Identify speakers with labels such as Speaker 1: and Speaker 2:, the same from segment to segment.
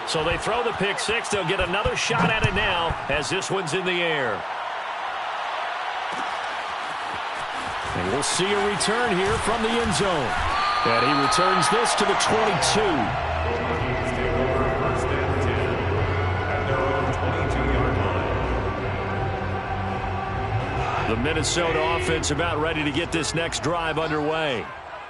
Speaker 1: So they throw the pick six. They'll get another shot at it now as this one's in the air. And we'll see a return here from the end zone. And he returns this to the 22. The Minnesota offense about ready to get this next drive underway.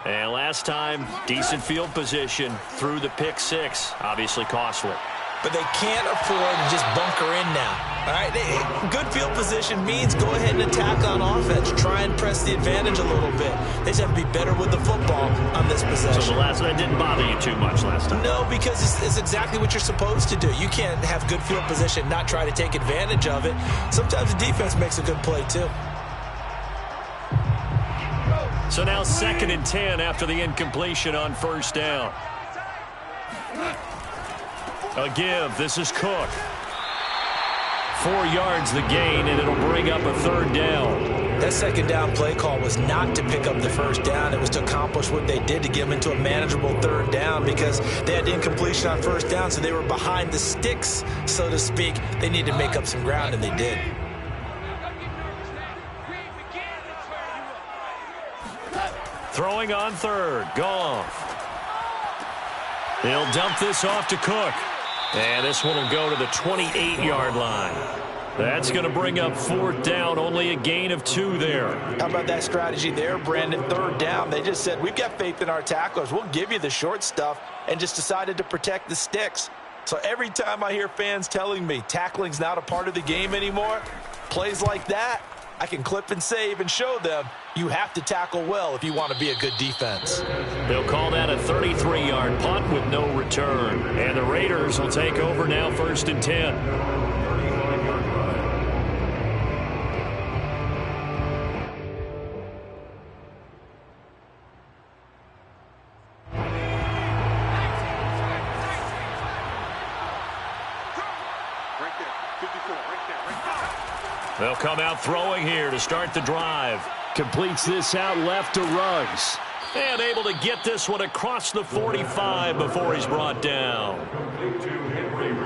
Speaker 1: And last time, decent field position through the pick six. Obviously costly.
Speaker 2: But they can't afford to just bunker in now. All right, good field position means go ahead and attack on offense. Try and press the advantage a little bit. They just have to be better with the football on this possession.
Speaker 1: So that didn't bother you too much last time?
Speaker 2: No, because it's exactly what you're supposed to do. You can't have good field position, not try to take advantage of it. Sometimes the defense makes a good play too.
Speaker 1: So now 2nd and 10 after the incompletion on first down. A give. This is Cook. 4 yards the gain, and it'll bring up a 3rd down.
Speaker 2: That 2nd down play call was not to pick up the 1st down. It was to accomplish what they did to get them into a manageable 3rd down because they had incompletion on 1st down, so they were behind the sticks, so to speak. They needed to make up some ground, and they did.
Speaker 1: Throwing on 3rd. Goff. He'll dump this off to Cook. And this one will go to the 28-yard line. That's going to bring up 4th down. Only a gain of 2 there.
Speaker 2: How about that strategy there, Brandon? 3rd down. They just said, we've got faith in our tacklers. We'll give you the short stuff, and just decided to protect the sticks. So every time I hear fans telling me tackling's not a part of the game anymore, plays like that, I can clip and save and show them you have to tackle well if you want to be a good defense.
Speaker 1: They'll call that a 33-yard punt with no return. And the Raiders will take over now 1st and 10. They'll come out throwing here to start the drive. Completes this out left to Ruggs. And able to get this one across the 45 before he's brought down.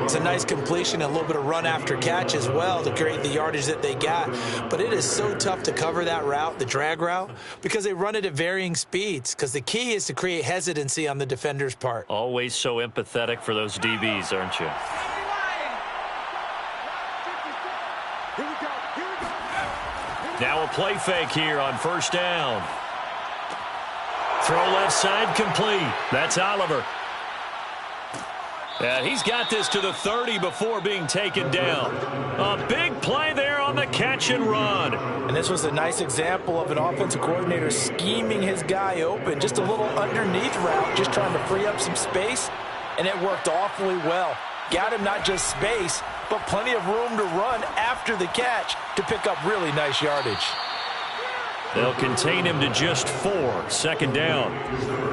Speaker 2: It's a nice completion, a little bit of run after catch as well to create the yardage that they got. But it is so tough to cover that route, the drag route, because they run it at varying speeds. Because the key is to create hesitancy on the defender's part.
Speaker 1: Always so empathetic for those DBs, aren't you? Now a play fake here on 1st down. Throw left side complete. That's Oliver. And he's got this to the 30 before being taken down. A big play there on the catch and run.
Speaker 2: And this was a nice example of an offensive coordinator scheming his guy open. Just a little underneath route, just trying to free up some space. And it worked awfully well. Got him not just space, but plenty of room to run after the catch to pick up really nice yardage.
Speaker 1: They'll contain him to just 4. 2nd down.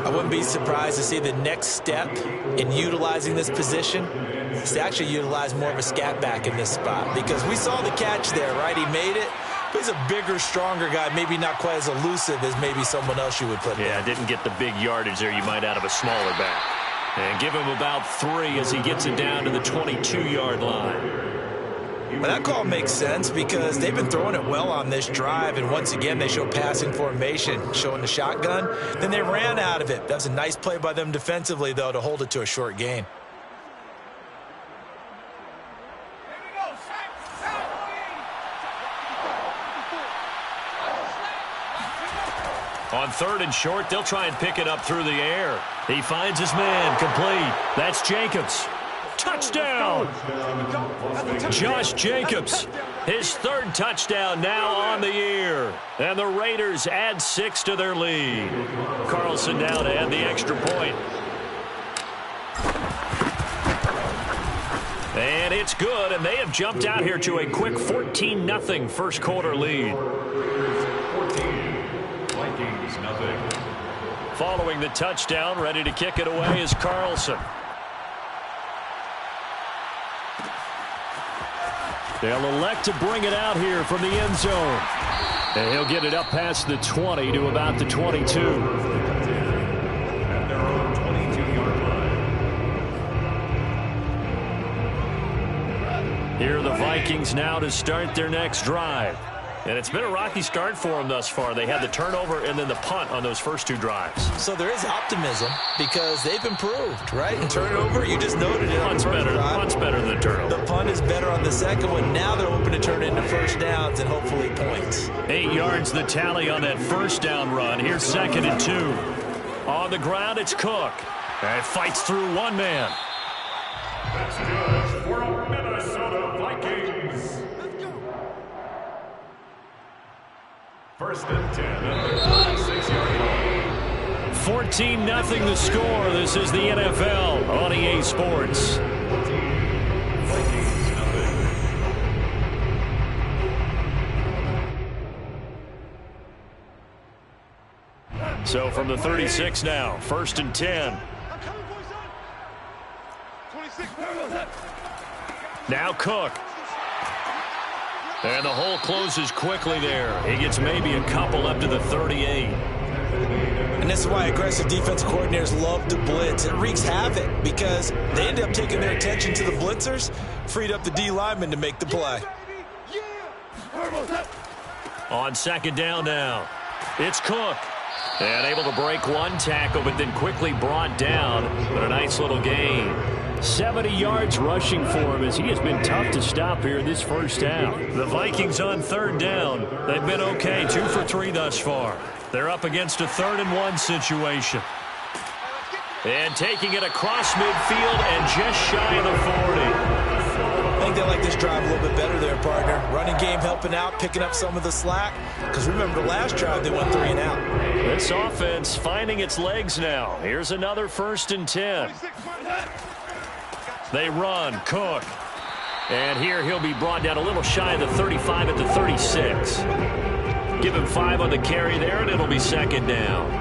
Speaker 2: I wouldn't be surprised to see the next step in utilizing this position is to actually utilize more of a scat back in this spot, because we saw the catch there, right? He made it. But he's a bigger, stronger guy, maybe not quite as elusive as maybe someone else you would put
Speaker 1: Yeah, didn't get the big yardage there you might out of a smaller back. And give him about 3 as he gets it down to the 22-yard line.
Speaker 2: Well, that call makes sense because they've been throwing it well on this drive, and once again they show passing formation, showing the shotgun. Then they ran out of it. That was a nice play by them defensively, though, to hold it to a short gain.
Speaker 1: On 3rd and short, they'll try and pick it up through the air. He finds his man, complete. That's Jacobs. Touchdown! Josh Jacobs, his 3rd touchdown now on the year. And the Raiders add 6 to their lead. Carlson now to add the extra point. And it's good, and they have jumped out here to a quick 14-0 first quarter lead. Following the touchdown, ready to kick it away is Carlson. They'll elect to bring it out here from the end zone. And he'll get it up past the 20 to about the 22. Here are the Vikings now to start their next drive. And it's been a rocky start for them thus far. They had the turnover and then the punt on those first two drives.
Speaker 2: So there is optimism because they've improved, right? And turnover, you just noted it.
Speaker 1: Punt's better than the turnover.
Speaker 2: The punt is better on the second one. Now they're hoping to turn it into first downs and hopefully points.
Speaker 1: 8 yards the tally on that first down run. Here's 2nd and 2. On the ground, it's Cook. And fights through one man.
Speaker 3: That's good for a Minnesota Vikings. First and 10 at the 36-yard line.
Speaker 1: 14-0 the score. This is the NFL on EA Sports.
Speaker 3: Vikings nothing.
Speaker 1: So from the 36 now, 1st and 10. Now Cook. And the hole closes quickly there. He gets maybe a couple up to the 38.
Speaker 2: And this is why aggressive defense coordinators love to blitz. It wreaks havoc because they end up taking their attention to the blitzers, freed up the D lineman to make the play.
Speaker 1: On 2nd down now, it's Cook. And able to break one tackle, but then quickly brought down. But a nice little gain. 70 yards rushing for him as he has been tough to stop here this first down. The Vikings on 3rd down. They've been okay, 2 for 3 thus far. They're up against a 3rd and 1 situation. And taking it across midfield and just shy of the 40.
Speaker 2: I think they like this drive a little bit better there, partner. Running game helping out, picking up some of the slack. Because remember, the last drive they went 3 and out.
Speaker 1: This offense finding its legs now. Here's another 1st and 10. They run, Cook. And here he'll be brought down a little shy of the 35 at the 36. Give him 5 on the carry there, and it'll be 2nd down.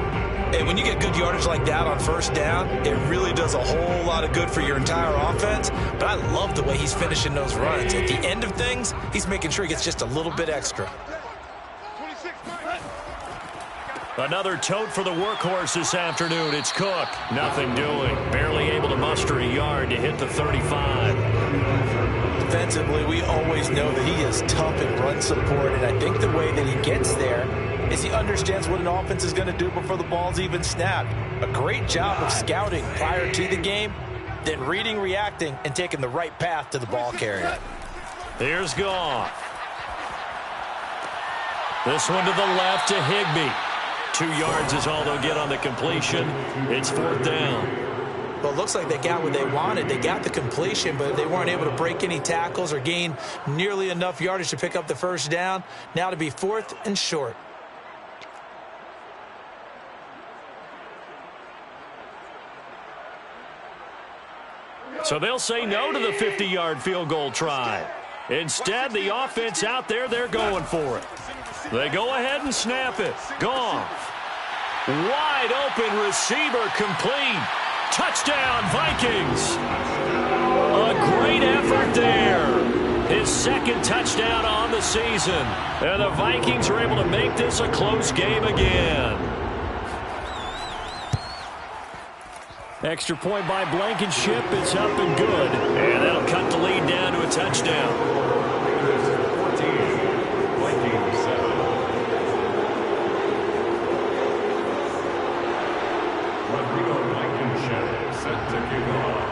Speaker 2: And when you get good yardage like that on 1st down, it really does a whole lot of good for your entire offense. But I love the way he's finishing those runs. At the end of things, he's making sure he gets just a little bit extra.
Speaker 1: Another tote for the workhorse this afternoon. It's Cook. Nothing doing. Barely able to muster a yard to hit the 35.
Speaker 2: Defensively, we always know that he is tough in run support, and I think the way that he gets there is he understands what an offense is going to do before the ball's even snapped. A great job of scouting prior to the game, then reading, reacting, and taking the right path to the ball carrier.
Speaker 1: Here's Goff. This one to the left to Higbee. 2 yards is all they'll get on the completion. It's 4th down.
Speaker 2: Well, it looks like they got what they wanted. They got the completion, but they weren't able to break any tackles or gain nearly enough yardage to pick up the 1st down. Now to be 4th and short.
Speaker 1: So they'll say no to the 50-yard field goal try. Instead, the offense out there, they're going for it. They go ahead and snap it. Goff. Wide open receiver complete. Touchdown, Vikings. A great effort there. His 2nd touchdown on the season. And the Vikings are able to make this a close game again. Extra point by Blankenship. It's up and good. And that'll cut the lead down to a touchdown.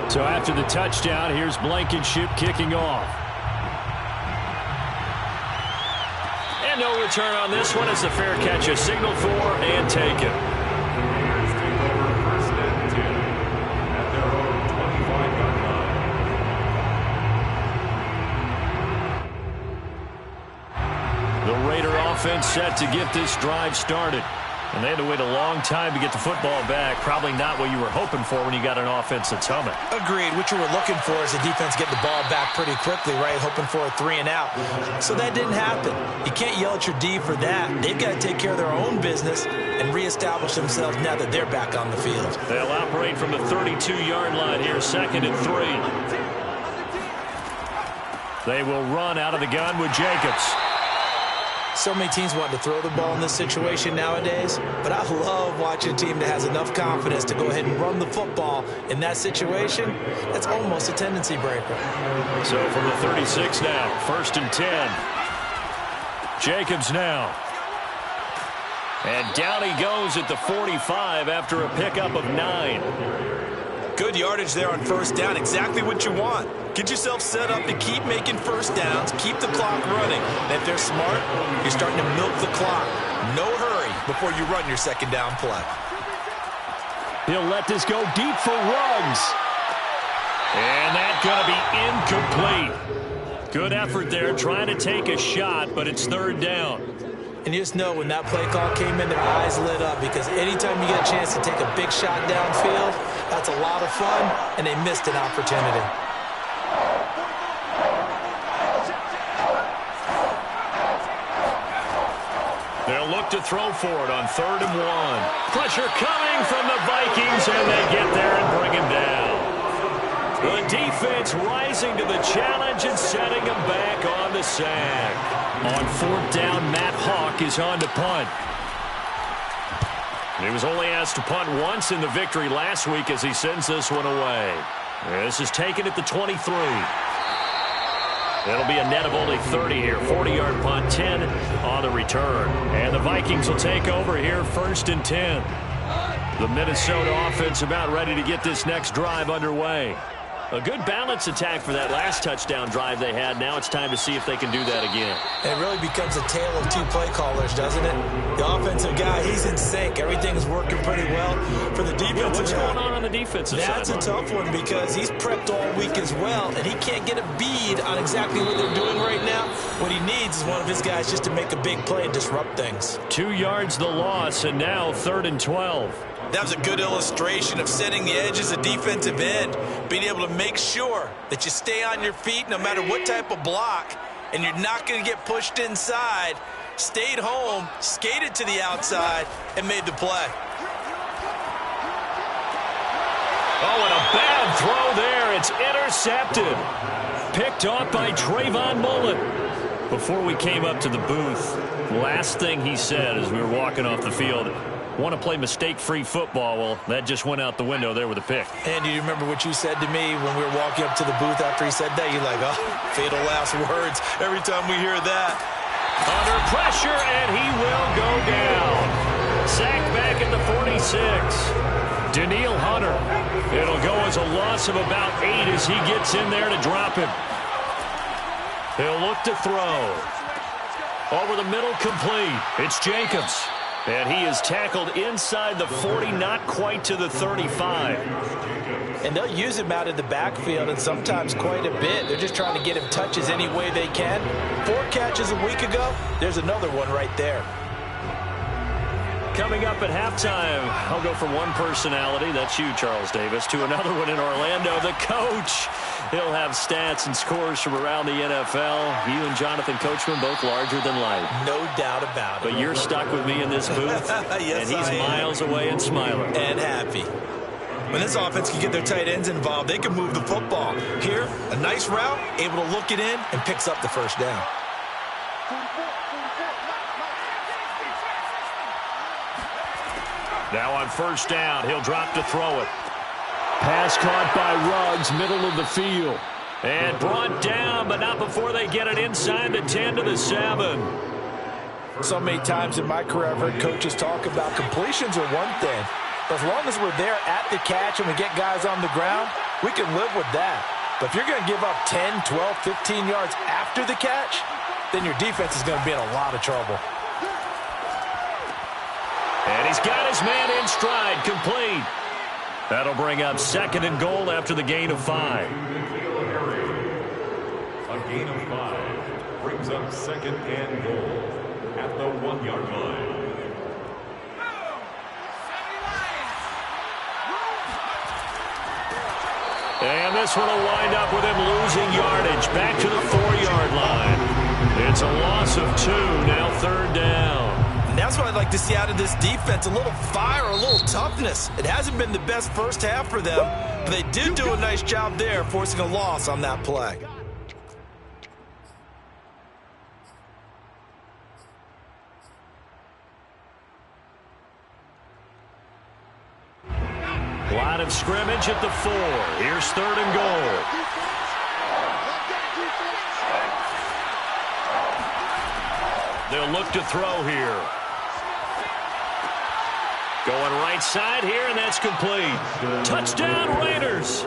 Speaker 1: So after the touchdown, here's Blankenship kicking off. And no return on this one as the fair catch is signaled for and taken. The Raider offense set to get this drive started. And they had to wait a long time to get the football back. Probably not what you were hoping for when you got an offense that's humming.
Speaker 2: Agreed. What you were looking for is the defense getting the ball back pretty quickly, right? Hoping for a 3 and out. So that didn't happen. You can't yell at your D for that. They've got to take care of their own business and reestablish themselves now that they're back on the field.
Speaker 1: They'll operate from the 32-yard line here, 2nd and 3. They will run out of the gun with Jacobs.
Speaker 2: So many teams want to throw the ball in this situation nowadays, but I love watching a team that has enough confidence to go ahead and run the football. In that situation, that's almost a tendency breaker.
Speaker 1: So from the 36 now, 1st and 10. Jacobs now. And down he goes at the 45 after a pickup of 9.
Speaker 2: Good yardage there on 1st down. Exactly what you want. Get yourself set up to keep making 1st downs, keep the clock running. And if they're smart, you're starting to milk the clock. No hurry before you run your 2nd down play.
Speaker 1: He'll let this go deep for Ruggs. And that's going to be incomplete. Good effort there, trying to take a shot, but it's 3rd down.
Speaker 2: And you just know when that play call came in, their eyes lit up, because anytime you get a chance to take a big shot downfield, that's a lot of fun, and they missed an opportunity.
Speaker 1: They'll look to throw for it on 3rd and 1. Pressure coming from the Vikings, and they get there and bring him down. The defense rising to the challenge and setting him back on the sack. On 4th down, Matt Hawk is on to punt. He was only asked to punt once in the victory last week as he sends this one away. This is taken at the 23. It'll be a net of only 30 here. 40-yard punt, 10 on the return. And the Vikings will take over here, 1st and 10. The Minnesota offense about ready to get this next drive underway. A good balance attack for that last touchdown drive they had. Now it's time to see if they can do that again.
Speaker 2: And it really becomes a tale of 2 play callers, doesn't it? The offensive guy, he's in sync. Everything's working pretty well. For the defensive
Speaker 1: what's going on the defensive side?
Speaker 2: That's a tough one because he's prepped all week as well, and he can't get a bead on exactly what they're doing right now. What he needs is one of his guys just to make a big play and disrupt things.
Speaker 1: 2 yards the loss, and now 3rd and 12.
Speaker 2: That was a good illustration of setting the edge as a defensive end, being able to make sure that you stay on your feet no matter what type of block, and you're not going to get pushed inside. Stayed home, skated to the outside, and made the play.
Speaker 1: Oh, and a bad throw there. It's intercepted. Picked off by Trayvon Mullen. Before we came up to the booth, last thing he said as we were walking off the field, want to play mistake-free football. Well, that just went out the window there with a pick.
Speaker 2: And do you remember what you said to me when we were walking up to the booth after he said that? You're like, oh, fatal last words every time we hear that.
Speaker 1: Under pressure, and he will go down. Sacked back at the 46. Daniil Hunter. It'll go as a loss of about 8 as he gets in there to drop him. He'll look to throw. Over the middle, complete. It's Jacobs. And he is tackled inside the 40, not quite to the 35.
Speaker 2: And they'll use him out in the backfield, and sometimes quite a bit. They're just trying to get him touches any way they can. 4 catches a week ago. There's another one right there.
Speaker 1: Coming up at halftime, I'll go from one personality, that's you, Charles Davis, to another one in Orlando, the coach. He'll have stats and scores from around the NFL. You and Jonathan Coachman, both larger than life.
Speaker 2: No doubt about it.
Speaker 1: But you're stuck with me in this booth,
Speaker 2: yes,
Speaker 1: and he's miles away and smiling.
Speaker 2: And happy. When this offense can get their tight ends involved, they can move the football. Here, a nice route, able to look it in, and picks up the 1st down.
Speaker 1: Now on 1st down, he'll drop to throw it. Pass caught by Ruggs, middle of the field. And brought down, but not before they get it inside the 10 to the 7.
Speaker 2: So many times in my career, I've heard coaches talk about completions are one thing. But as long as we're there at the catch and we get guys on the ground, we can live with that. But if you're going to give up 10, 12, 15 yards after the catch, then your defense is going to be in a lot of trouble.
Speaker 1: And he's got his man in stride, complete. That'll bring up 2nd and goal after the gain of 5.
Speaker 3: A gain of 5 brings up 2nd and goal at the 1-yard line.
Speaker 1: And this one will wind up with him losing yardage back to the 4-yard line. It's a loss of 2, now 3rd down.
Speaker 2: And that's what I'd like to see out of this defense, a little fire, a little toughness. It hasn't been the best first half for them, but they did do a nice job there, forcing a loss on that play.
Speaker 1: Line of scrimmage at the 4. Here's 3rd and goal. They'll look to throw here. Going right side here, and that's complete. Touchdown, Raiders.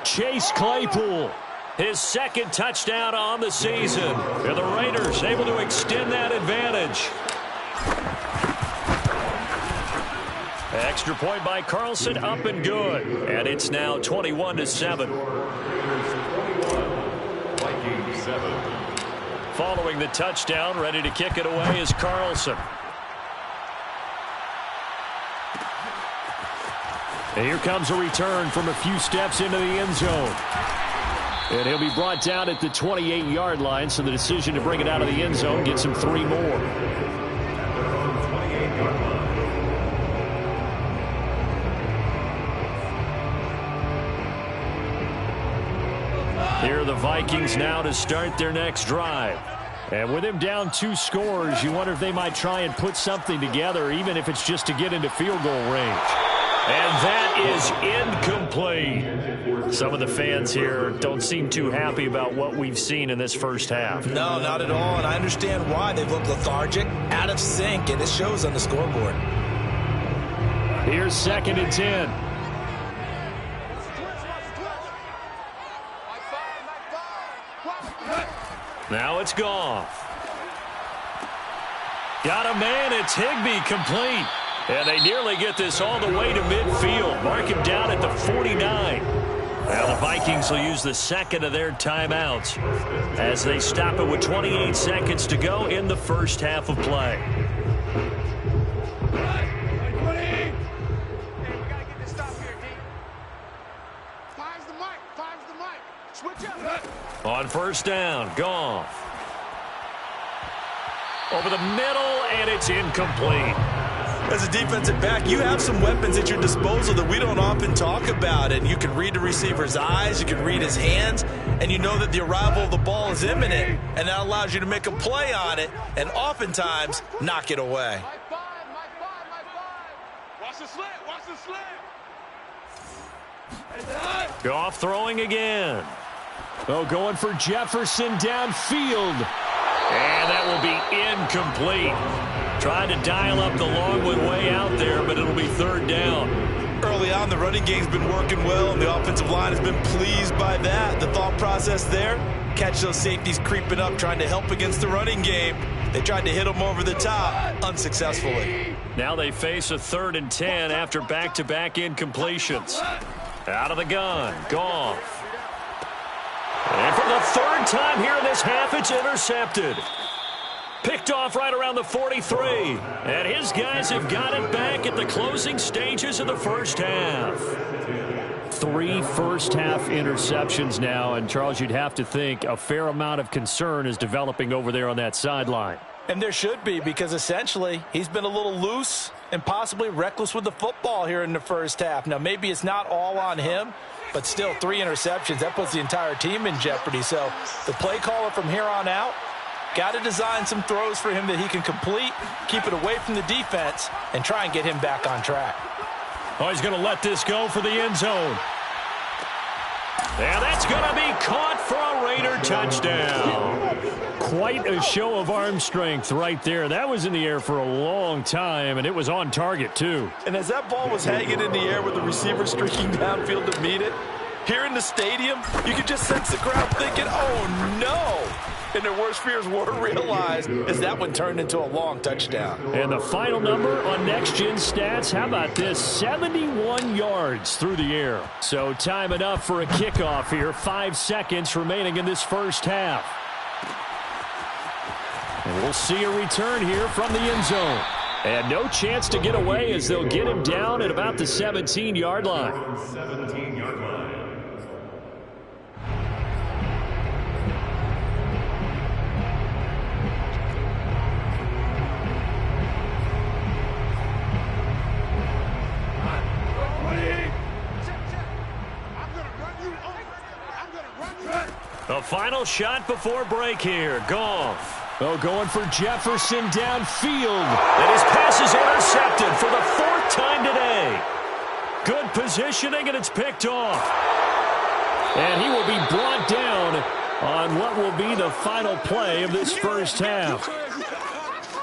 Speaker 1: Chase Claypool, his 2nd touchdown on the season. And the Raiders able to extend that advantage. Extra point by Carlson, up and good. And it's now 21-7.
Speaker 3: Vikings 7.
Speaker 1: Following the touchdown, ready to kick it away is Carlson. And here comes a return from a few steps into the end zone. And he'll be brought down at the 28-yard line, so the decision to bring it out of the end zone gets him 3 more. Here are the Vikings now to start their next drive. And with him down 2 scores, you wonder if they might try and put something together, even if it's just to get into field goal range. And that is incomplete. Some of the fans here don't seem too happy about what we've seen in this first half.
Speaker 2: No, not at all, and I understand why. They've looked lethargic, out of sync, and it shows on the scoreboard.
Speaker 1: Here's 2nd and 10. Now it's Goff. Got a man, it's Higbee, complete. And they nearly get this all the way to midfield. Mark him down at the 49. Now the Vikings will use the 2nd of their timeouts as they stop it with 28 seconds to go in the first half of play. On 1st down, Goff. Over the middle, and it's incomplete.
Speaker 2: As a defensive back, you have some weapons at your disposal that we don't often talk about. And you can read the receiver's eyes, you can read his hands, and you know that the arrival of the ball is imminent. And that allows you to make a play on it and oftentimes knock it away.
Speaker 4: Watch the slant, watch the slant.
Speaker 1: Goff throwing again. Oh, going for Jefferson downfield. And that will be incomplete. Trying to dial up the long one way out there, but it'll be 3rd down.
Speaker 2: Early on, the running game's been working well, and the offensive line has been pleased by that. The thought process there, catch those safeties creeping up, trying to help against the running game. They tried to hit them over the top, unsuccessfully.
Speaker 1: Now they face a 3rd and 10 after back-to-back incompletions. Out of the gun, Goff. And for the 3rd time here in this half, it's intercepted. Picked off right around the 43. And his guys have got it back at the closing stages of the first half. 3 first-half interceptions now. And, Charles, you'd have to think a fair amount of concern is developing over there on that sideline.
Speaker 2: And there should be, because essentially he's been a little loose and possibly reckless with the football here in the first half. Now, maybe it's not all on him, but still 3 interceptions. That puts the entire team in jeopardy. So the play caller from here on out, got to design some throws for him that he can complete, keep it away from the defense, and try and get him back on track.
Speaker 1: Oh, he's going to let this go for the end zone. And that's going to be caught for a Raider touchdown. Quite a show of arm strength right there. That was in the air for a long time, and it was on target, too.
Speaker 2: And as that ball was hanging in the air with the receiver streaking downfield to meet it, here in the stadium, you could just sense the crowd thinking, oh, no. And their worst fears were realized as that one turned into a long touchdown.
Speaker 1: And the final number on Next Gen Stats, how about this? 71 yards through the air. So time enough for a kickoff here. 5 seconds remaining in this first half. And we'll see a return here from the end zone. And no chance to get away as they'll get him down at about the 17-yard line.
Speaker 3: 17-yard line.
Speaker 1: The final shot before break here. Goff. Oh, going for Jefferson downfield. And his pass is intercepted for the 4th time today. Good positioning, and it's picked off. And he will be brought down on what will be the final play of this first half.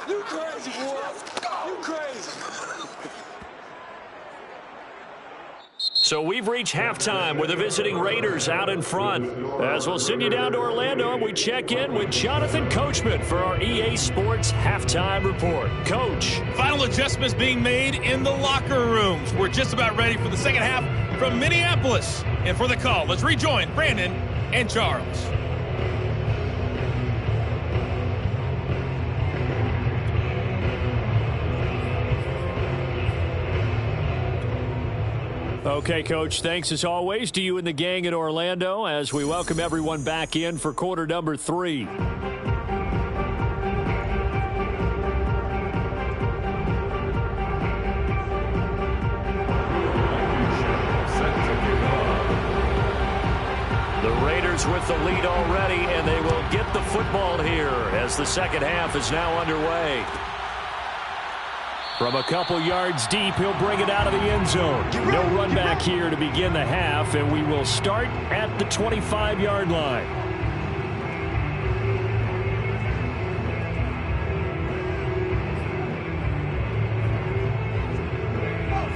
Speaker 4: You crazy, boy. You crazy.
Speaker 1: So we've reached halftime with the visiting Raiders out in front. As we'll send you down to Orlando, and we check in with Jonathan Coachman for our EA Sports Halftime Report. Coach.
Speaker 5: Final adjustments being made in the locker rooms. We're just about ready for the second half from Minneapolis. And for the call, let's rejoin Brandon and Charles.
Speaker 1: Okay, Coach, thanks as always to you and the gang in Orlando as we welcome everyone back in for quarter number 3. The Raiders with the lead already, and they will get the football here as the second half is now underway. From a couple yards deep, he'll bring it out of the end zone. No run back here to begin the half, and we will start at the 25-yard line.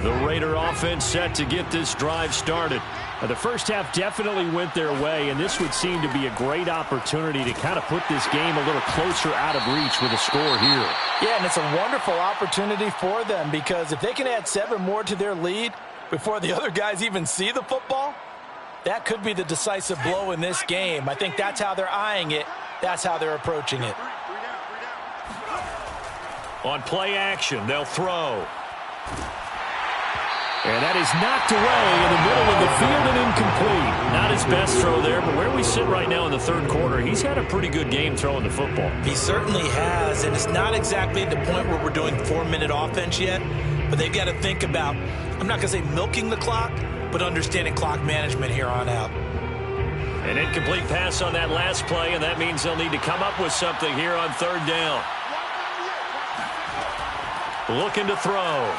Speaker 1: The Raider offense set to get this drive started. The first half definitely went their way, and this would seem to be a great opportunity to kind of put this game a little closer out of reach with a score here.
Speaker 2: Yeah, and it's a wonderful opportunity for them because if they can add 7 more to their lead before the other guys even see the football, that could be the decisive blow in this game. I think that's how they're eyeing it. That's how they're approaching it.
Speaker 1: On play action, they'll throw. And that is knocked away in the middle of the field and incomplete. Not his best throw there, but where we sit right now in the third quarter, he's had a pretty good game throwing the football.
Speaker 2: He certainly has, and it's not exactly at the point where we're doing 4-minute offense yet, but they've got to think about, I'm not going to say milking the clock, but understanding clock management here on out.
Speaker 1: An incomplete pass on that last play, and that means they'll need to come up with something here on third down. Looking to throw.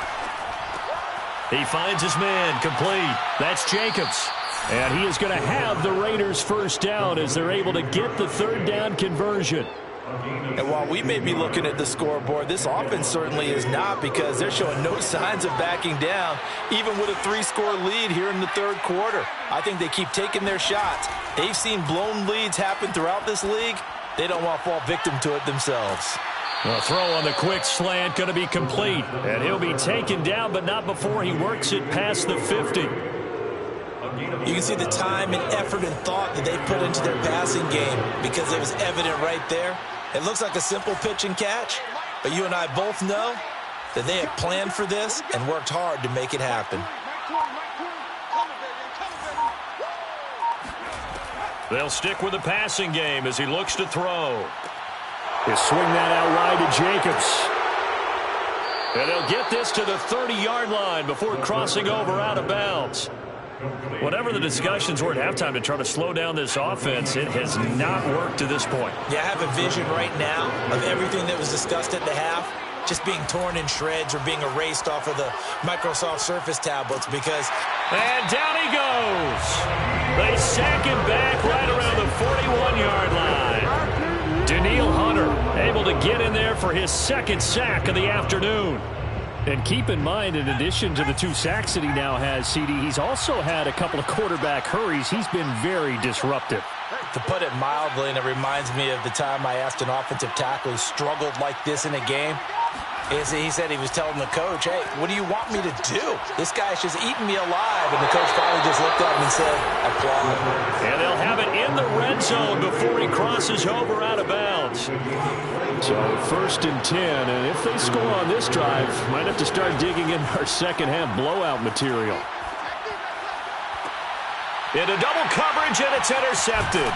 Speaker 1: He finds his man, complete. That's Jacobs. And he is going to have the Raiders first down as they're able to get the third down conversion.
Speaker 2: And while we may be looking at the scoreboard, this offense certainly is not because they're showing no signs of backing down, even with a 3-score lead here in the third quarter. I think they keep taking their shots. They've seen blown leads happen throughout this league. They don't want to fall victim to it themselves.
Speaker 1: A throw on the quick slant going to be complete. And he'll be taken down, but not before he works it past the 50.
Speaker 2: You can see the time and effort and thought that they put into their passing game because it was evident right there. It looks like a simple pitch and catch, but you and I both know that they have planned for this and worked hard to make it happen.
Speaker 1: They'll stick with the passing game as he looks to throw. He'll swing that out wide to Jacobs. And he'll get this to the 30-yard line before crossing over out of bounds. Whatever the discussions were at halftime to try to slow down this offense, it has not worked to this point.
Speaker 2: Yeah, I have a vision right now of everything that was discussed at the half just being torn in shreds or being erased off of the Microsoft Surface tablets because...
Speaker 1: And down he goes. They sack him back right around the 41-yard line. Daniil Hunter able to get in there for his second sack of the afternoon. And keep in mind, in addition to the 2 sacks that he now has, CD, he's also had a couple of quarterback hurries. He's been very disruptive.
Speaker 2: To put it mildly, and it reminds me of the time I asked an offensive tackle who struggled like this in a game, he said he was telling the coach, hey, what do you want me to do? This guy's just eating me alive. And the coach finally just looked at him and said, applaud.
Speaker 1: And they'll have it in the red zone before he crosses over out of bounds. So 1st and 10, and if they score on this drive, might have to start digging in our second half blowout material. Into double coverage, and it's intercepted.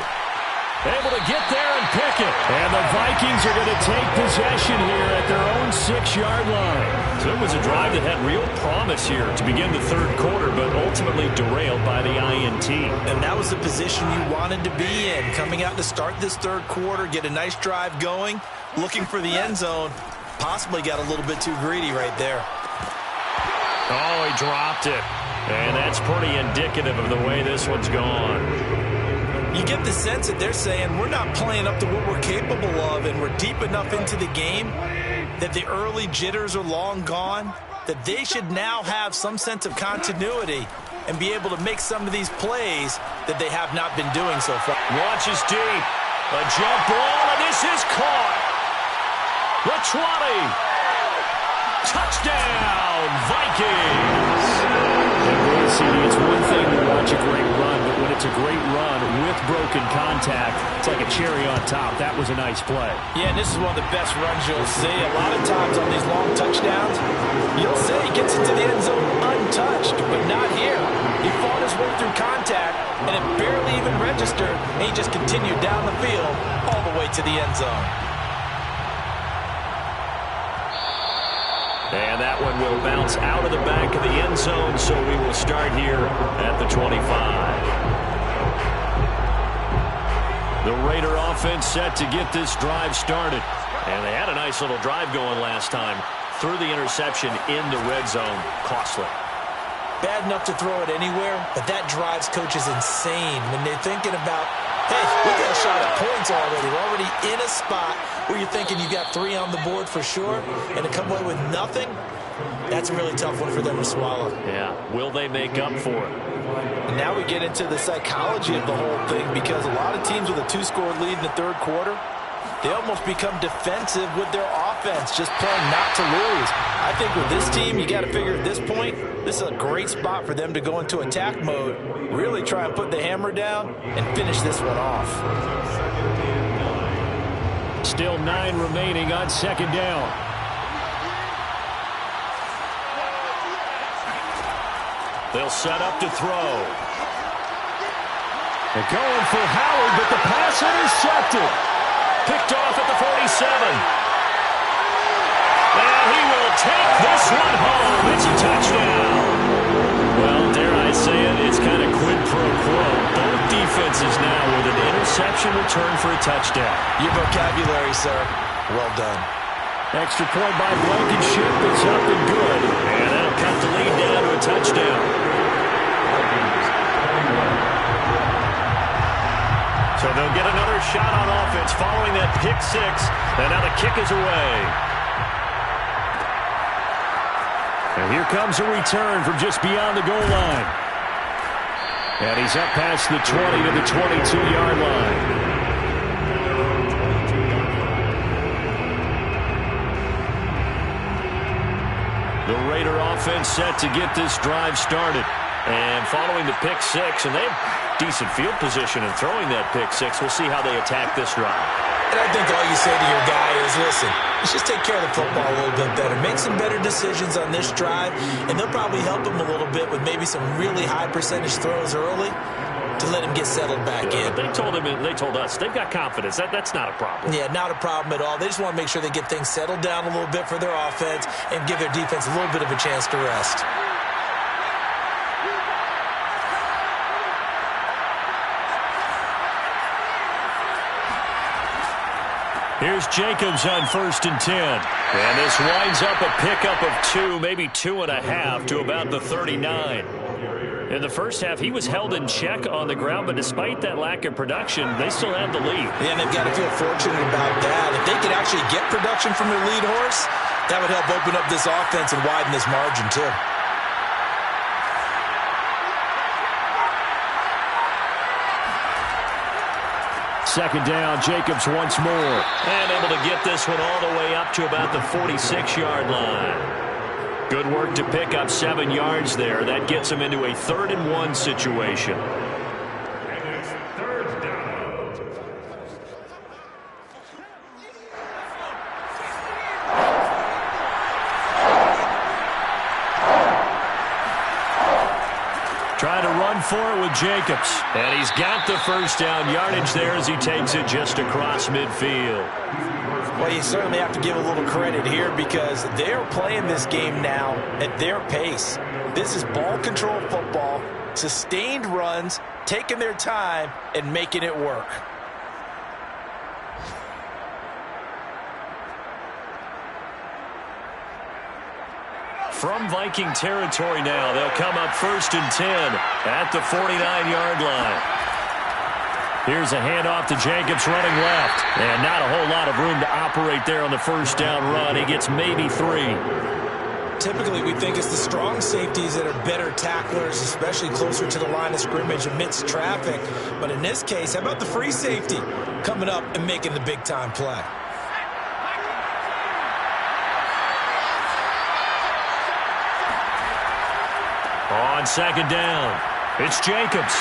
Speaker 1: Able to get there and pick it. And the Vikings are going to take possession here at their own 6-yard line. So it was a drive that had real promise here to begin the third quarter, but ultimately derailed by the INT.
Speaker 2: And that was the position you wanted to be in. Coming out to start this third quarter, get a nice drive going, looking for the end zone. Possibly got a little bit too greedy right there.
Speaker 1: Oh, he dropped it. And that's pretty indicative of the way this one's gone.
Speaker 2: You get the sense that they're saying we're not playing up to what we're capable of, and we're deep enough into the game that the early jitters are long gone, that they should now have some sense of continuity and be able to make some of these plays that they have not been doing so far.
Speaker 1: Launches deep. A jump ball, and this is caught. The 20. Touchdown, Vikings. And boy, CD, it's one thing to watch a great run, but when it's a great run with broken contact, it's like a cherry on top. That was a nice play.
Speaker 2: Yeah, and this is one of the best runs you'll see. A lot of times on these long touchdowns, you'll say he gets into the end zone untouched, but not here. He fought his way through contact, and it barely even registered, and he just continued down the field all the way to the end zone.
Speaker 1: And that one will bounce out of the back of the end zone, so we will start here at the 25. The Raider offense set to get this drive started. And they had a nice little drive going last time. Threw the interception in the red zone. Costly.
Speaker 2: Bad enough to throw it anywhere, but that drives coaches insane when they're thinking about, hey, we got a shot at points already. We're already in a spot where you're thinking you got 3 on the board for sure, and to come away with nothing, that's a really tough one for them to swallow.
Speaker 1: Yeah, will they make up for it?
Speaker 2: And now we get into the psychology of the whole thing, because a lot of teams with a 2-score lead in the third quarter, they almost become defensive with their offense, just playing not to lose. I think with this team, you got to figure at this point, this is a great spot for them to go into attack mode, really try and put the hammer down and finish this one off.
Speaker 1: Still 9 remaining on second down. They'll set up to throw. They're going for Howard, but the pass intercepted. Picked off at the 47. And he will take this one home. It's a touchdown. Well, dare I say it, it's kind of quid pro quo. Both defenses now with an interception return for a touchdown.
Speaker 2: Your vocabulary, sir. Well done.
Speaker 1: Extra point by Blankenship. It's up and good. And that'll cut the lead down to a touchdown. So they'll get another shot on offense following that pick 6. And now the kick is away. And here comes a return from just beyond the goal line. And he's up past the 20 to the 22-yard line. The Raider offense set to get this drive started. And following the pick 6, and they have decent field position in throwing that pick 6. We'll see how they attack this drive.
Speaker 2: And I think all you say to your guy is, listen, let's just take care of the football a little bit better. Make some better decisions on this drive, and they'll probably help him a little bit with maybe some really high percentage throws early to let him get settled back in.
Speaker 1: They told us they've got confidence. That's not a problem.
Speaker 2: Yeah, not a problem at all. They just want to make sure they get things settled down a little bit for their offense and give their defense a little bit of a chance to rest.
Speaker 1: Here's Jacobs on 1st and 10. And this winds up a pickup of 2, maybe 2.5 to about the 39. In the first half, he was held in check on the ground, but despite that lack of production, they still have the lead.
Speaker 2: Yeah, and they've got to feel fortunate about that. If they could actually get production from their lead horse, that would help open up this offense and widen this margin too.
Speaker 1: Second down, Jacobs once more. And able to get this one all the way up to about the 46-yard line. Good work to pick up 7 yards there. That gets him into a 3rd and 1 situation. Trying to run for it with Jacobs. And he's got the first down yardage there as he takes it just across midfield.
Speaker 2: Well, you certainly have to give a little credit here because they're playing this game now at their pace. This is ball control football, sustained runs, taking their time, and making it work.
Speaker 1: From Viking territory now, they'll come up 1st and 10 at the 49-yard line. Here's a handoff to Jacobs running left. And not a whole lot of room to operate there on the first down run. He gets maybe 3.
Speaker 2: Typically, we think it's the strong safeties that are better tacklers, especially closer to the line of scrimmage amidst traffic. But in this case, how about the free safety coming up and making the big-time play?
Speaker 1: On 2nd down, it's Jacobs.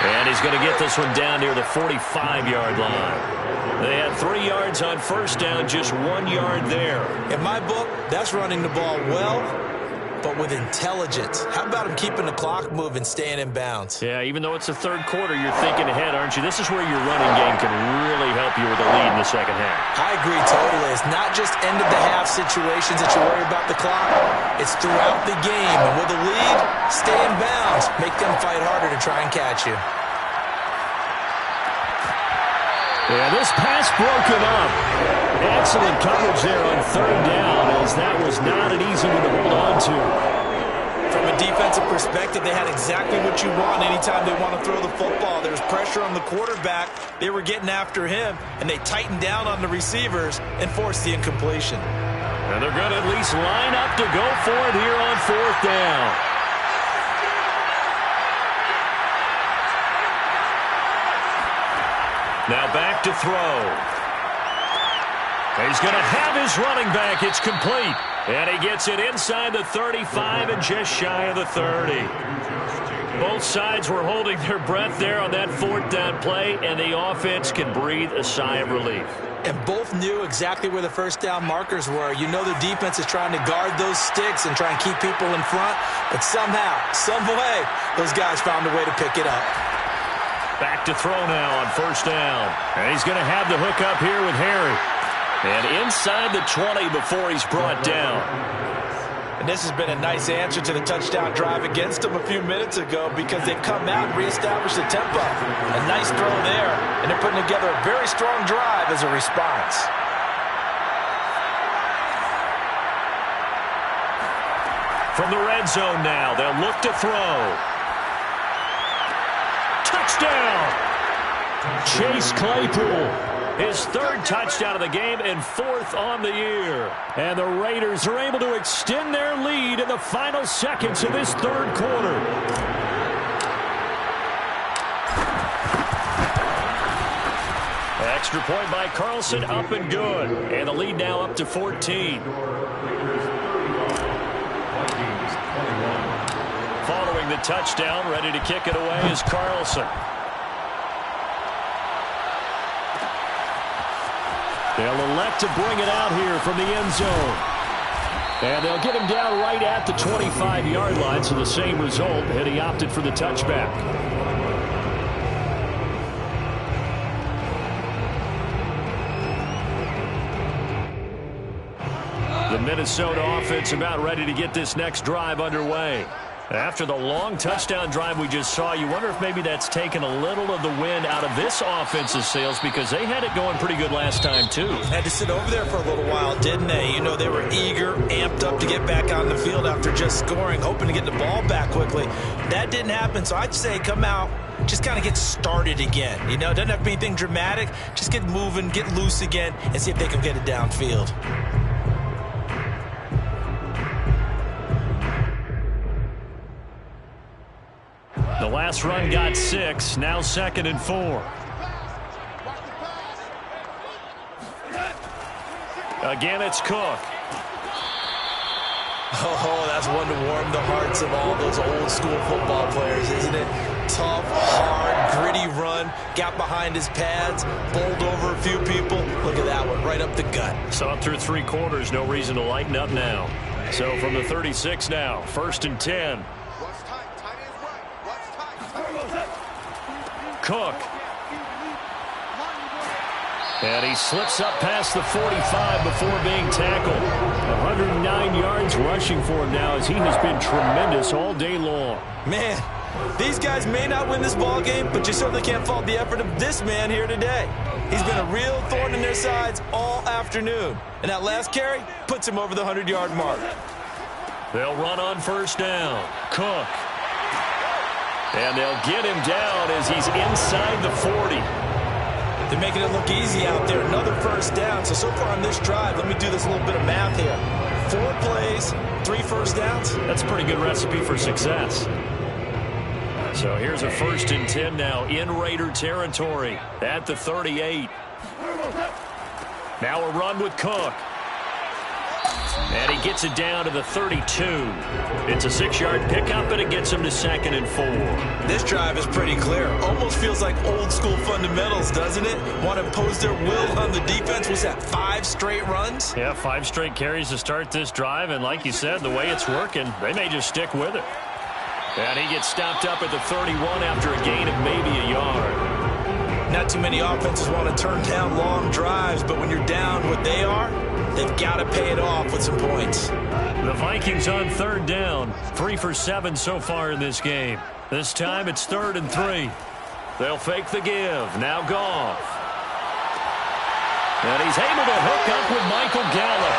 Speaker 1: And he's going to get this one down near the 45-yard line. They had 3 yards on 1st down, just 1 yard there.
Speaker 2: In my book, that's running the ball well, but with intelligence. How about him keeping the clock moving, staying in bounds?
Speaker 1: Yeah, even though it's the 3rd quarter, you're thinking ahead, aren't you? This is where your running game can really help you with a lead in the second half.
Speaker 2: I agree totally. It's not just end-of-the-half situations that you worry about the clock. It's throughout the game. And with a lead, stay in bounds. Make them fight harder to try and catch you.
Speaker 1: Yeah, this pass broken up. Excellent coverage there on 3rd down, as that was not an easy one to hold on to.
Speaker 2: From a defensive perspective, they had exactly what you want anytime they want to throw the football. There's pressure on the quarterback. They were getting after him, and they tightened down on the receivers and forced the incompletion.
Speaker 1: And they're going to at least line up to go for it here on 4th down. Now back to throw. He's going to have his running back. It's complete. And he gets it inside the 35 and just shy of the 30. Both sides were holding their breath there on that 4th down play, and the offense can breathe a sigh of relief.
Speaker 2: And both knew exactly where the 1st down markers were. You know the defense is trying to guard those sticks and try and keep people in front, but somehow, some way, those guys found a way to pick it up.
Speaker 1: Back to throw now on 1st down. And he's going to have the hook up here with Harry. And inside the 20 before he's brought down.
Speaker 2: And this has been a nice answer to the touchdown drive against them a few minutes ago, because they've come out and reestablished the tempo. A nice throw there, and they're putting together a very strong drive as a response.
Speaker 1: From the red zone now, they'll look to throw. Touchdown! Chase Claypool. His 3rd touchdown of the game and 4th on the year. And the Raiders are able to extend their lead in the final seconds of this 3rd quarter. Extra point by Carlson, up and good. And the lead now up to 14. Following the touchdown, ready to kick it away is Carlson. They'll elect to bring it out here from the end zone. And they'll get him down right at the 25-yard line, so the same result, and he opted for the touchback. The Minnesota offense about ready to get this next drive underway. After the long touchdown drive we just saw, you wonder if maybe that's taken a little of the wind out of this offense's sails, because they had it going pretty good last time, too.
Speaker 2: Had to sit over there for a little while, didn't they? You know, they were eager, amped up to get back on the field after just scoring, hoping to get the ball back quickly. That didn't happen, so I'd say come out, just kind of get started again. You know, it doesn't have to be anything dramatic. Just get moving, get loose again, and see if they can get it downfield.
Speaker 1: The last run got 6, now 2nd and 4. Again, it's Cook.
Speaker 2: Oh, that's one to warm the hearts of all those old school football players, isn't it? Tough, hard, gritty run, got behind his pads, bowled over a few people. Look at that one, right up the gut.
Speaker 1: So through 3 quarters, no reason to lighten up now. So from the 36 now, 1st and 10. Cook. And he slips up past the 45 before being tackled. 109 yards rushing for him now, as he has been tremendous all day long.
Speaker 2: Man, these guys may not win this ball game, but you certainly can't fault the effort of this man here today. He's been a real thorn in their sides all afternoon. And that last carry puts him over the 100-yard mark.
Speaker 1: They'll run on first down. Cook. And they'll get him down as he's inside the 40.
Speaker 2: They're making it look easy out there. Another first down. So far on this drive, let me do this little bit of math here. 4 plays, 3 first downs.
Speaker 1: That's a pretty good recipe for success. So here's a 1st and 10 now in Raider territory at the 38. Now a run with Cook. And he gets it down to the 32. It's a 6-yard pickup, and it gets him to 2nd and 4.
Speaker 2: This drive is pretty clear. Almost feels like old school fundamentals, doesn't it? Want to impose their will on the defense. Was that 5 straight runs?
Speaker 1: Yeah, 5 straight carries to start this drive, and like you said, the way it's working, they may just stick with it. And he gets stopped up at the 31 after a gain of maybe a yard.
Speaker 2: Not too many offenses want to turn down long drives, but when you're down what they are, they've got to pay it off with some points.
Speaker 1: The Vikings on 3rd down. 3 for 7 so far in this game. This time it's 3rd and 3. They'll fake the give. Now Goff. And he's able to hook up with Michael Gallup.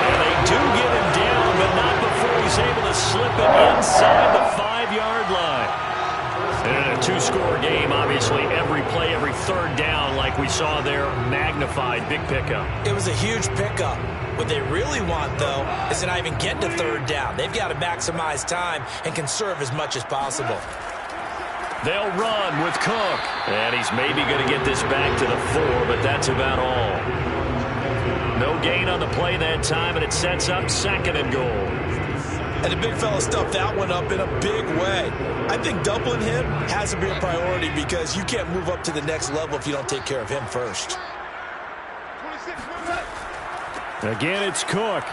Speaker 1: And they do get him down, but not before he's able to slip it inside the 5-yard line. And in a 2-score game, obviously every play, every 3rd down, like we saw there, magnified. Big pickup.
Speaker 2: It was a huge pickup. What they really want, though, is to not even get to 3rd down. They've got to maximize time and conserve as much as possible.
Speaker 1: They'll run with Cook. And he's maybe going to get this back to the 4, but that's about all. No gain on the play that time, and it sets up 2nd and goal.
Speaker 2: And the big fella stuffed that one up in a big way. I think doubling him has to be a priority because you can't move up to the next level if you don't take care of him first.
Speaker 1: Again, it's Cook.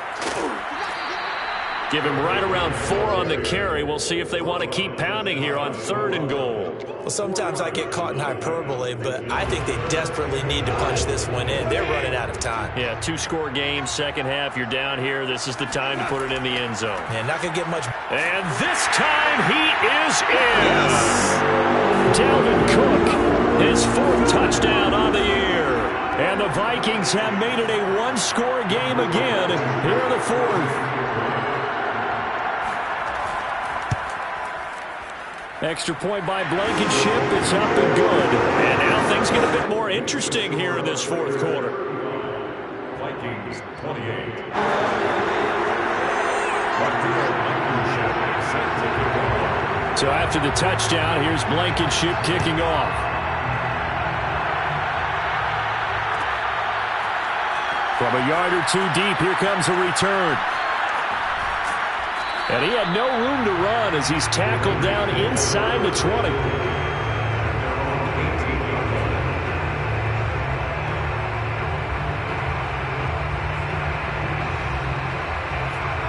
Speaker 1: Give him right around 4 on the carry. We'll see if they want to keep pounding here on 3rd and goal.
Speaker 2: Well, sometimes I get caught in hyperbole, but I think they desperately need to punch this one in. They're running out of time.
Speaker 1: Yeah, 2-score game, second half. You're down here. This is the time to put it in the end zone.
Speaker 2: Man, not going to get much.
Speaker 1: And this time he is in. Yes. Dalvin Cook, his 4th touchdown on the year. And the Vikings have made it a 1-score game again here in the 4th. Extra point by Blankenship. It's up and good. And now things get a bit more interesting here in this 4th quarter.
Speaker 3: Vikings 28.
Speaker 1: So after the touchdown, here's Blankenship kicking off. From a yard or 2 deep, here comes a return. And he had no room to run as he's tackled down inside the 20.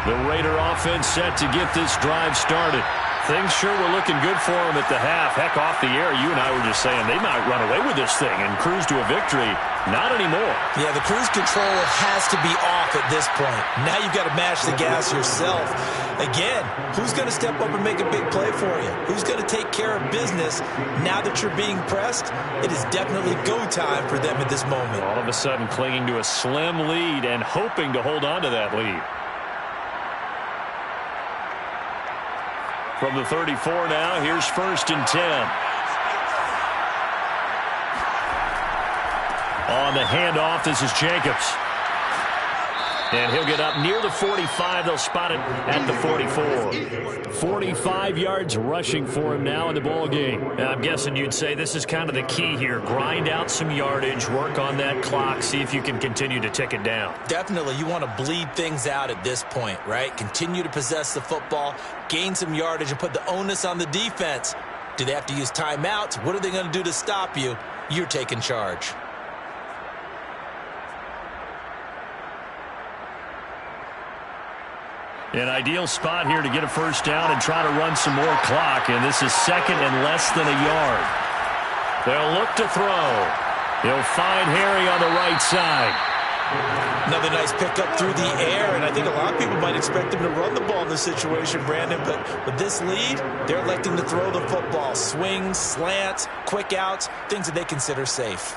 Speaker 1: The Raider offense set to get this drive started. Things sure were looking good for him at the half. Heck, off the air, you and I were just saying they might run away with this thing and cruise to a victory. Not anymore.
Speaker 2: Yeah, the cruise control has to be off at this point. Now you've got to mash the gas yourself. Again, who's going to step up and make a big play for you? Who's going to take care of business now that you're being pressed? It is definitely go time for them at this moment.
Speaker 1: All of a sudden clinging to a slim lead and hoping to hold on to that lead. From the 34 now, here's 1st and 10. On the handoff, this is Jacobs. And he'll get up near the 45. They'll spot it at the 44. 45 yards rushing for him now in the ball game. And I'm guessing you'd say this is kind of the key here. Grind out some yardage, work on that clock, see if you can continue to tick it down.
Speaker 2: Definitely, you want to bleed things out at this point, right? Continue to possess the football, gain some yardage, and put the onus on the defense. Do they have to use timeouts? What are they going to do to stop you? You're taking charge.
Speaker 1: An ideal spot here to get a first down and try to run some more clock. And this is 2nd and less than a yard. They'll look to throw. He'll find Harry on the right side.
Speaker 2: Another nice pickup through the air, and I think a lot of people might expect him to run the ball in this situation, Brandon, but with this lead, they're electing to throw the football. Swings, slants, quick outs, things that they consider safe.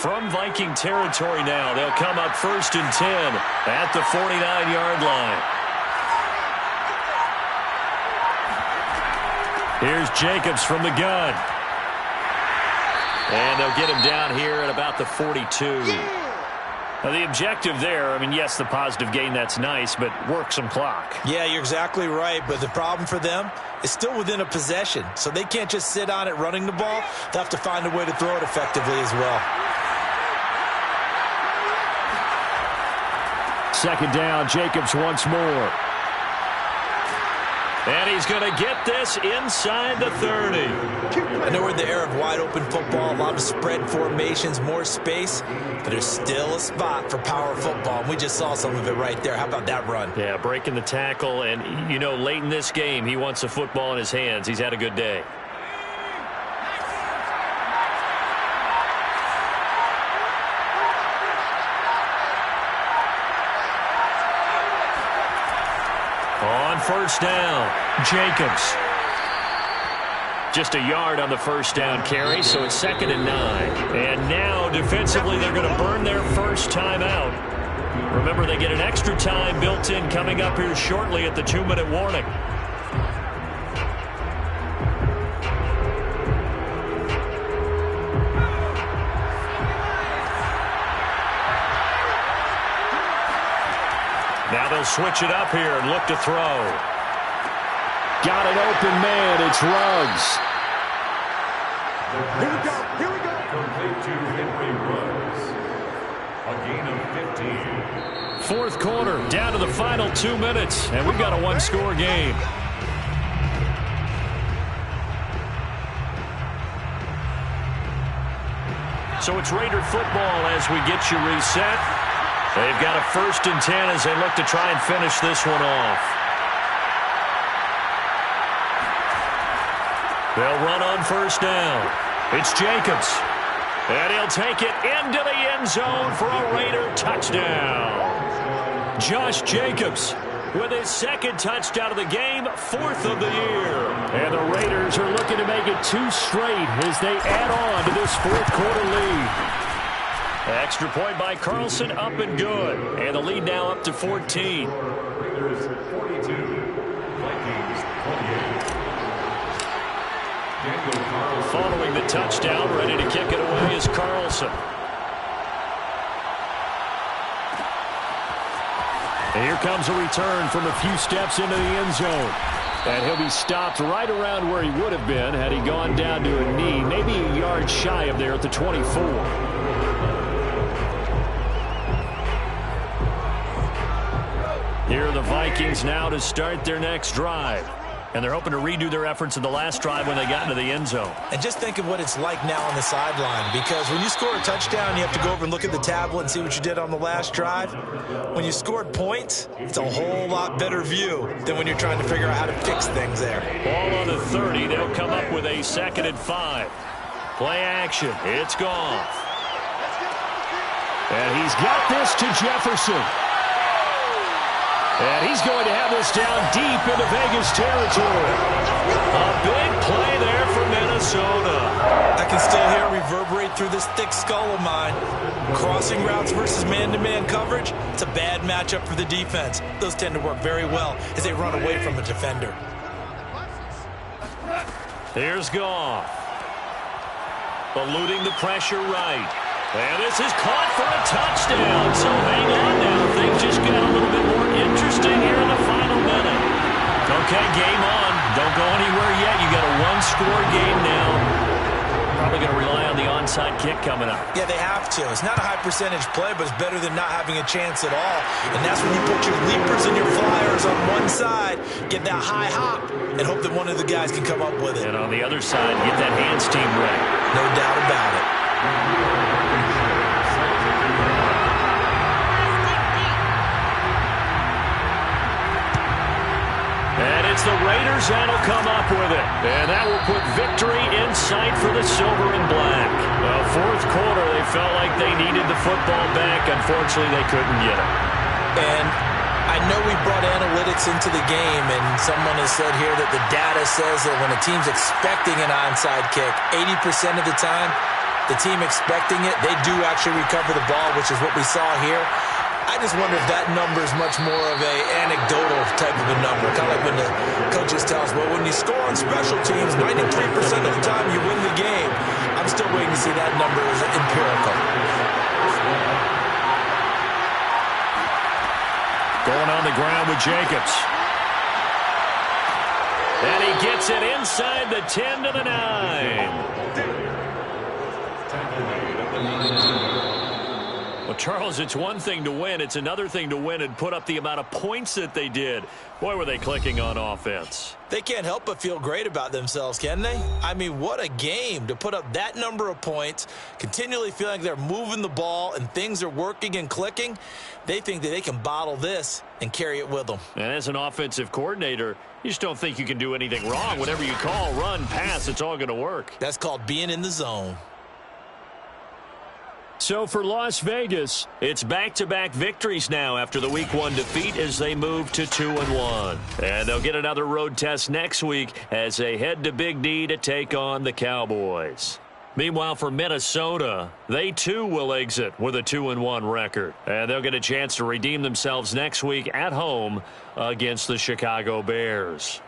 Speaker 1: From Viking territory now, they'll come up 1st and 10 at the 49-yard line. Here's Jacobs from the gun. And they'll get him down here at about the 42. Now, the objective there, I mean, yes, the positive gain, that's nice, but work some clock.
Speaker 2: Yeah, you're exactly right, but the problem for them is still within a possession, so they can't just sit on it running the ball. They'll have to find a way to throw it effectively as well.
Speaker 1: 2nd down, Jacobs once more. And he's going to get this inside the 30.
Speaker 2: I know we're in the era of wide-open football, a lot of spread formations, more space, but there's still a spot for power football, and we just saw some of it right there. How about that run?
Speaker 1: Yeah, breaking the tackle, and, you know, late in this game, he wants the football in his hands. He's had a good day. On 1st down, Jacobs. Just a yard on the 1st down carry, so it's 2nd and 9. And now, defensively, they're going to burn their first time out. Remember, they get an extra time built in coming up here shortly at the 2-minute warning. Now they'll switch it up here and look to throw. Got an open man. It's Ruggs.
Speaker 3: Here we go. Here we go. Complete to Henry Ruggs. A gain of 15.
Speaker 1: 4th quarter, down to the final 2 minutes, and we've got a one-score game. So it's Raider football as we get you reset. They've got a 1st and 10 as they look to try and finish this one off. They'll run on 1st down. It's Jacobs. And he'll take it into the end zone for a Raider touchdown. Josh Jacobs with his 2nd touchdown of the game, 4th of the year. And the Raiders are looking to make it 2 straight as they add on to this 4th quarter lead. Extra point by Carlson, up and good. And the lead now up to 14.
Speaker 3: Raiders 42, Vikings 28.
Speaker 1: Following the touchdown, ready to kick it away is Carlson. And here comes a return from a few steps into the end zone. And he'll be stopped right around where he would have been had he gone down to a knee, maybe a yard shy of there at the 24. Here are the Vikings now to start their next drive. And they're hoping to redo their efforts in the last drive when they got into the end zone.
Speaker 2: And just think of what it's like now on the sideline, because when you score a touchdown, you have to go over and look at the tablet and see what you did on the last drive. When you scored points, it's a whole lot better view than when you're trying to figure out how to fix things there.
Speaker 1: Ball on the 30. They'll come up with a 2nd and 5. Play action. It's Goff. And he's got this to Jefferson. And he's going to have this down deep into Vegas territory. A big play there for Minnesota.
Speaker 2: I can still hear it reverberate through this thick skull of mine. Crossing routes versus man-to-man coverage, it's a bad matchup for the defense. Those tend to work very well as they run away from a defender.
Speaker 1: Here's Goff. Eluding the pressure right. And this is caught for a touchdown. So hang on now. Things just got a little bit more interesting here in the final minute. Okay, game on. Don't go anywhere yet. You got a one-score game now. Probably going to rely on the onside kick coming up.
Speaker 2: Yeah, they have to. It's not a high-percentage play, but it's better than not having a chance at all. And that's when you put your leapers and your flyers on one side, get that high hop, and hope that one of the guys can come up with it.
Speaker 1: And on the other side, get that hands team ready.
Speaker 2: No doubt about it.
Speaker 1: And it's the Raiders that'll come up with it. And that will put victory in sight for the silver and black. Well, 4th quarter, they felt like they needed the football back. Unfortunately, they couldn't get it.
Speaker 2: And I know we brought analytics into the game, and someone has said here that the data says that when a team's expecting an onside kick, 80% of the time, the team expecting it, they do actually recover the ball, which is what we saw here. I just wonder if that number is much more of a anecdotal type of a number. Kind of like when the coaches tell us, well, when you score on special teams, 93% of the time you win the game. I'm still waiting to see that number as empirical.
Speaker 1: Going on the ground with Jacobs. And he gets it inside the 10 to the 9. Well, Charles, it's one thing to win. It's another thing to win and put up the amount of points that they did. Boy, were they clicking on offense.
Speaker 2: They can't help but feel great about themselves, can they? I mean, what a game to put up that number of points, continually feeling like they're moving the ball and things are working and clicking. They think that they can bottle this and carry it with them.
Speaker 1: And as an offensive coordinator, you just don't think you can do anything wrong. Whatever you call, run, pass, it's all going to work.
Speaker 2: That's called being in the zone.
Speaker 1: So for Las Vegas, it's back-to-back victories now after the Week 1 defeat as they move to 2-1. And they'll get another road test next week as they head to Big D to take on the Cowboys. Meanwhile, for Minnesota, they too will exit with a 2-1 record. And they'll get a chance to redeem themselves next week at home against the Chicago Bears.